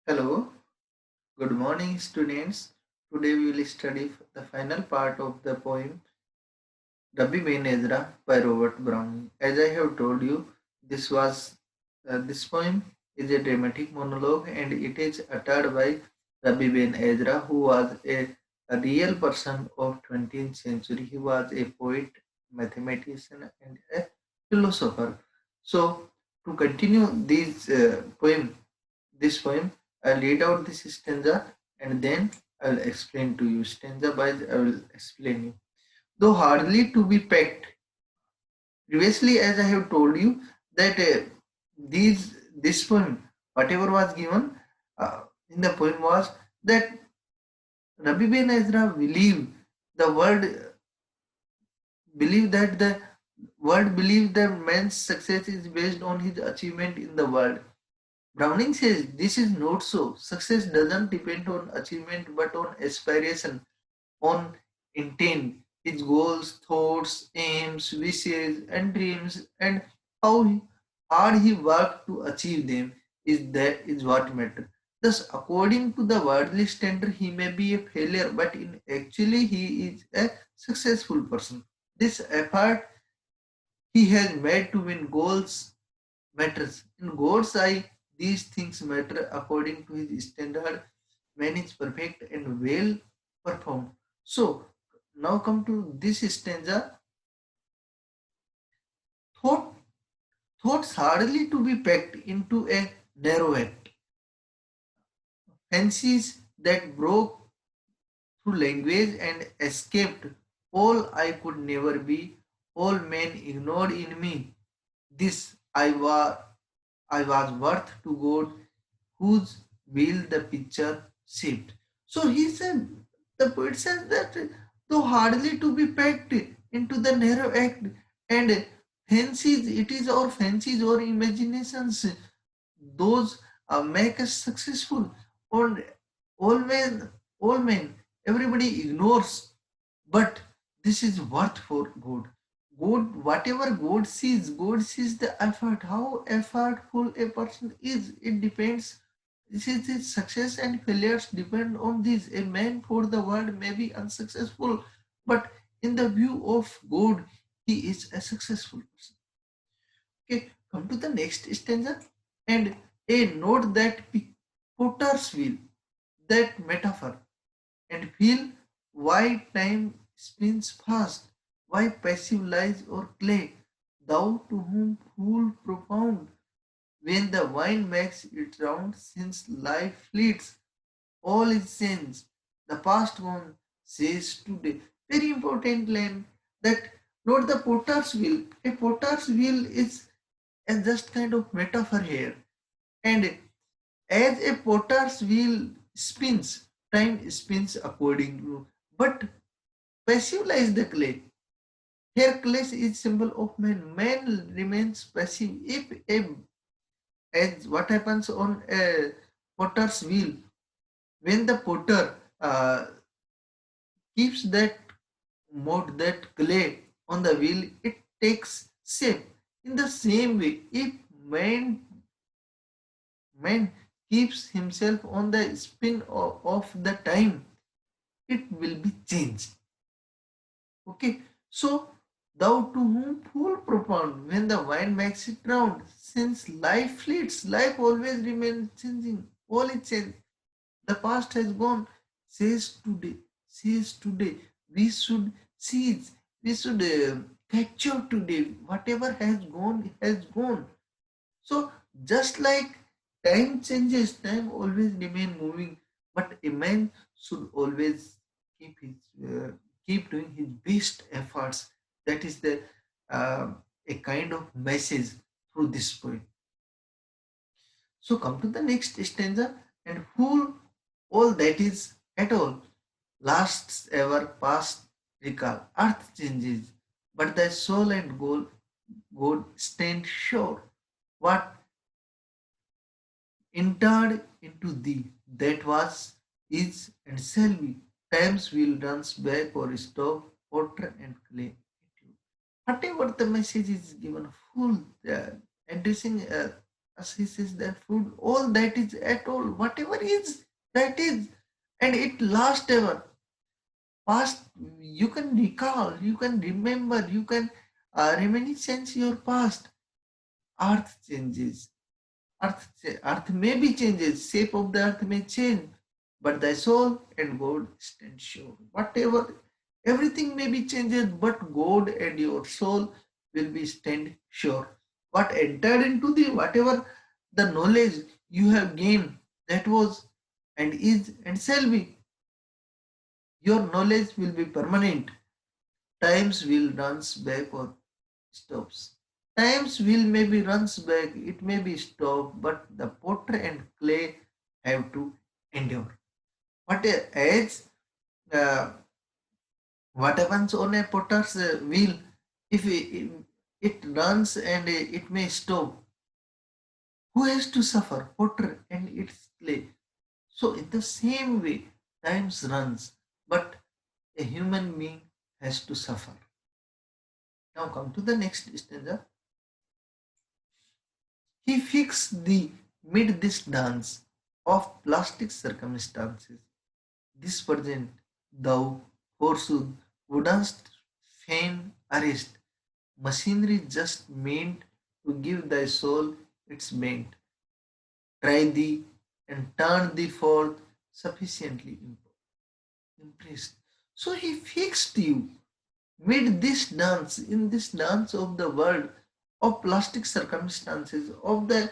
Hello, good morning, students. Today we will study the final part of the poem Rabbi Ben Ezra by Robert Browning. As I have told you, this poem is a dramatic monologue and it is uttered by Rabbi Ben Ezra, who was a real person of 20th century. He was a poet, mathematician, and a philosopher. So, to continue this poem, I'll read out this stanza and then I'll explain to you. Stanza by I will explain you. Though hardly to be pecked. Previously, as I have told you, that this poem, whatever was given in the poem was that Rabbi Ben Ezra the world believed that man's success is based on his achievement in the world. Browning says this is not so. Success doesn't depend on achievement but on aspiration, on intent, his goals, thoughts, aims, wishes, and dreams, and hard he worked to achieve them is what matters. Thus, according to the worldly standard, he may be a failure, but in actually he is a successful person. This effort he has made to win goals matters. In God's eye, these things matter according to his standard. Man is perfect and well performed. So now come to this stanza. Thought, thoughts hardly to be packed into a narrow act. Fancies that broke through language and escaped all I could never be, all men ignored in me. This I was worth to God whose will the picture shaped. So he said, the poet says that though hardly to be packed into the narrow act and fancies, it is our fancies or imaginations, those make us successful. All, all men, all men, everybody ignores, but this is worth for God. God, whatever God sees the effort, how effortful a person is. It depends. This is his success and failures depend on this. A man for the world may be unsuccessful, but in the view of God, he is a successful person. Okay, come to the next stanza and a note that potter's wheel, that metaphor, and feel why time spins fast, why passive lies or clay, thou to whom fool profound, when the wine makes it round, since life fleets, all is change. The past one says today. Very important line that not the potter's wheel. A potter's wheel is a just kind of metaphor here. And as a potter's wheel spins, time spins according to. But passive lies the clay. Here clay is symbol of man. Man remains passive. If a as what happens on a potter's wheel, when the potter keeps that mold, that clay on the wheel, it takes shape. In the same way, if man keeps himself on the spin of the time, it will be changed. Okay, so thou to whom full propound when the wine makes it round, since life fleets, life always remains changing, all is changed. The past has gone, says today, we should seize, we should capture today, whatever has gone. So just like time changes, time always remain moving, but a man should always keep his keep doing his best efforts. That is the a kind of message through this poem. So come to the next stanza and who all that is at all lasts ever past recall. Earth changes, but thy soul and God stand sure. What entered into thee, that was, is, and shall be. Times will runs back or stop, potter and clay. Whatever the message is given, full addressing. as he says that food, all that is at all, whatever is, that is, and it lasts ever. Past, you can recall, you can remember, you can reminiscence your past. Earth changes. Earth may be changes, shape of the earth may change, but thy soul and God stand sure. Whatever, everything may be changed, but God and your soul will be stand sure. What entered into the whatever the knowledge you have gained, that was and is and shall be, your knowledge will be permanent. Times will runs back or stops. Times will maybe runs back, it may be stopped, but the potter and clay have to endure. But as uh, what happens on a potter's wheel, if it runs and it may stop, who has to suffer? Potter and its clay. So in the same way, times runs, but a human being has to suffer. Now come to the next stanza. He fixed thee mid this dance of plastic circumstances. This present thou forsooth wouldst fain arrest. Machinery just meant to give thy soul its bent. Try thee and turn thee forth sufficiently impressed. So he fixed you made this dance, in this dance of the world of plastic circumstances, of the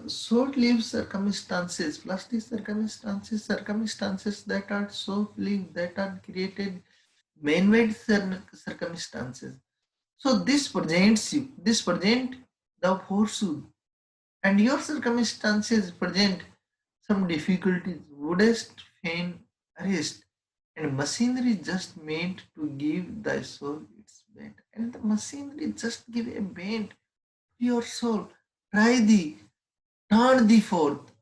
short-lived circumstances, plastic circumstances, circumstances that are short-lived, that are created, man-made circumstances. So this presents you, this present the forsooth, and your circumstances present some difficulties, wouldst fain arrest, and machinery just meant to give thy soul its bent, and the machinery just give a bent to your soul. Try thee, turn thee forth,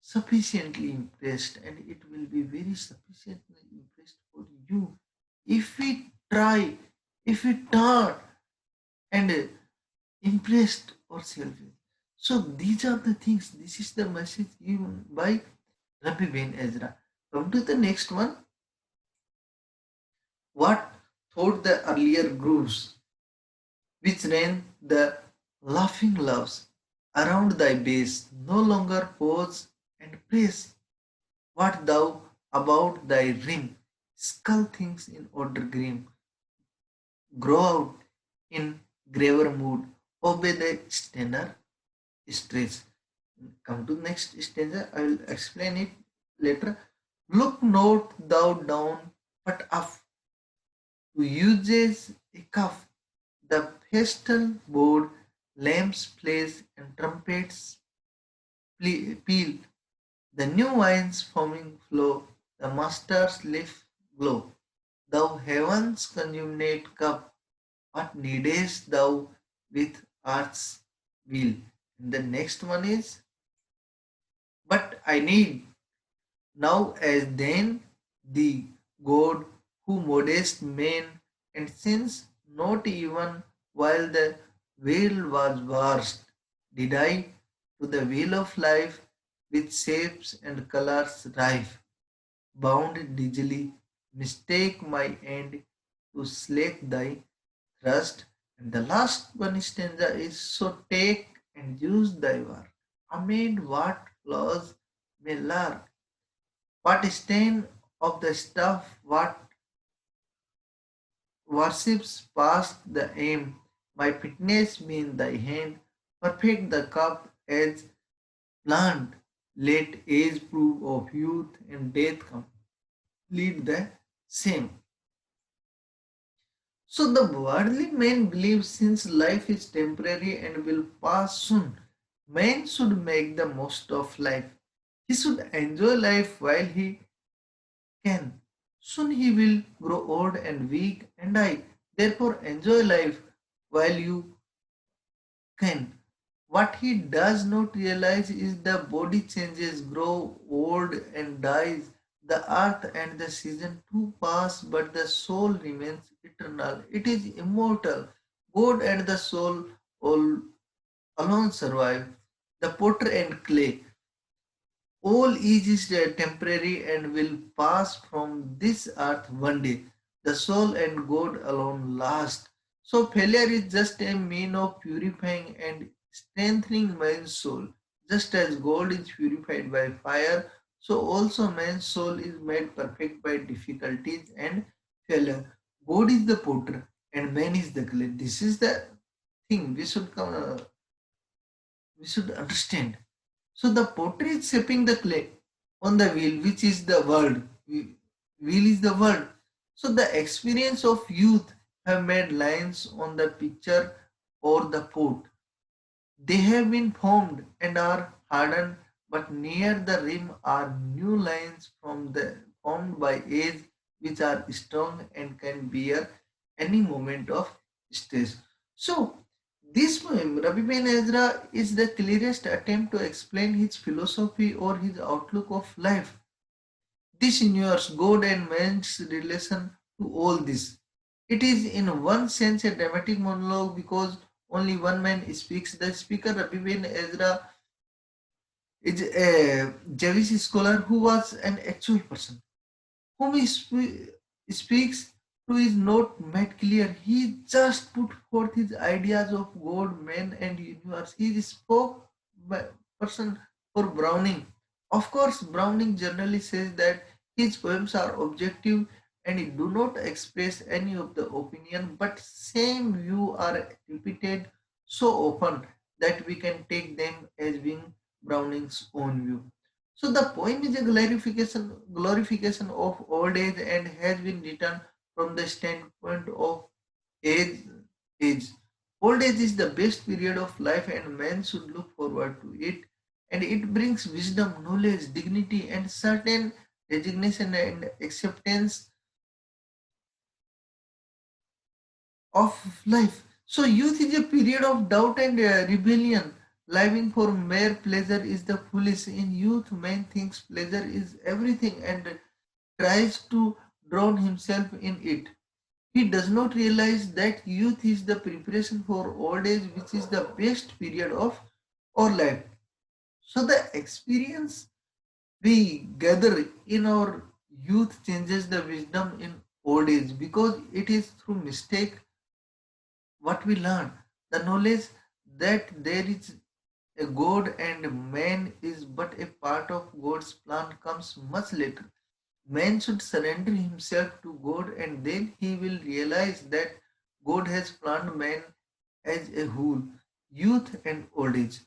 sufficiently impressed, and it will be very sufficiently impressed for you. If we try, if we turn and impressed ourselves. So these are the things, this is the message given by Rabbi Ben Ezra. Come to the next one. What thought the earlier grooves, which ran the laughing loves around thy base, no longer pause and praise. What thou about thy rim, skull things in order grim, grow out in graver mood, obey the standard stress. Come to next stanza, I will explain it later. Look not thou down, but up to uses a cuff, the festal board, lamps place, and trumpets peal, the new wine's foaming flow, the master's leaf glow. Thou heaven's consummate cup, what needest thou with earth's will? And the next one is, but I need now as then the God who modest men, and since not even while the veil was burst, did I to the wheel of life with shapes and colors rife, bound dizzily, mistake my end to slake thy thirst. And the last one stanza is, so take and use thy work. Amid what flaws may lurk, what stain of the stuff, what worships past the aim, my fitness be in thy hand, perfect the cup as planned, let age prove of youth and death complete the same. So the worldly man believes since life is temporary and will pass soon, man should make the most of life. He should enjoy life while he can. Soon he will grow old and weak and die. Therefore, enjoy life while you can. What he does not realize is the body changes, grow old and dies. The earth and the season too pass, but the soul remains eternal. It is immortal. God and the soul all alone survive. The potter and clay. All is temporary and will pass from this earth one day. The soul and God alone last. So failure is just a mean of purifying and strengthening man's soul. Just as gold is purified by fire, so also man's soul is made perfect by difficulties and failure. God is the potter and man is the clay. This is the thing we should understand. So the potter is shaping the clay on the wheel, which is the world. Wheel is the world. So the experience of youth have made lines on the picture or the pot. They have been formed and are hardened, but near the rim are new lines from the formed by age, which are strong and can bear any moment of stress. So this poem, Rabbi Ben Ezra, is the clearest attempt to explain his philosophy or his outlook of life. This ignores God and man's relation to all this. It is in one sense a dramatic monologue because only one man speaks. The speaker, Rabbi Ben Ezra, is a Jewish scholar who was an actual person whom he speaks to is not made clear. He just put forth his ideas of God, man, and universe. He spoke by person for Browning. Of course, Browning generally says that his poems are objective and do not express any of the opinion, but same view are repeated so often that we can take them as being Browning's own view. So the poem is a glorification of old age and has been written from the standpoint of age. age. Old age is the best period of life and man should look forward to it. And it brings wisdom, knowledge, dignity, and certain resignation and acceptance of life. So youth is a period of doubt and rebellion. Living for mere pleasure is the foolish. In youth, man thinks pleasure is everything and tries to drown himself in it. He does not realize that youth is the preparation for old age, which is the best period of our life. So the experience we gather in our youth changes the wisdom in old age because it is through mistake what we learn. The knowledge that there is a God and man is but a part of God's plan comes much later. Man should surrender himself to God and then he will realize that God has planned man as a whole, youth and old age.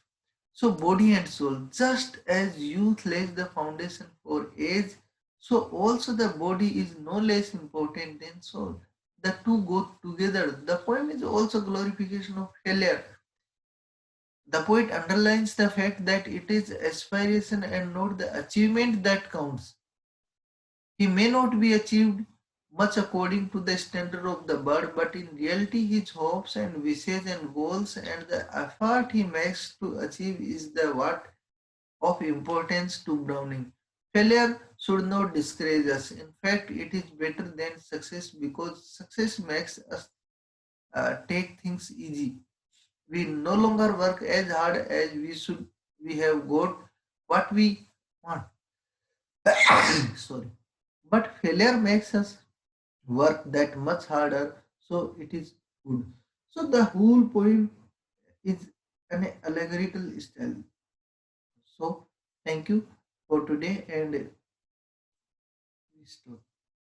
So body and soul, just as youth lays the foundation for age, so also the body is no less important than soul. The two go together. The poem is also glorification of failure. The poet underlines the fact that it is aspiration and not the achievement that counts. He may not be achieved much according to the standard of the bird, but in reality his hopes and wishes and goals and the effort he makes to achieve is the what of importance to Browning. Failure should not discourage us. In fact, it is better than success because success makes us take things easy. We no longer work as hard as we should. We have got what we want. Sorry. But failure makes us work that much harder, so it is good. So the whole poem is an allegorical style. So thank you for today and we stop.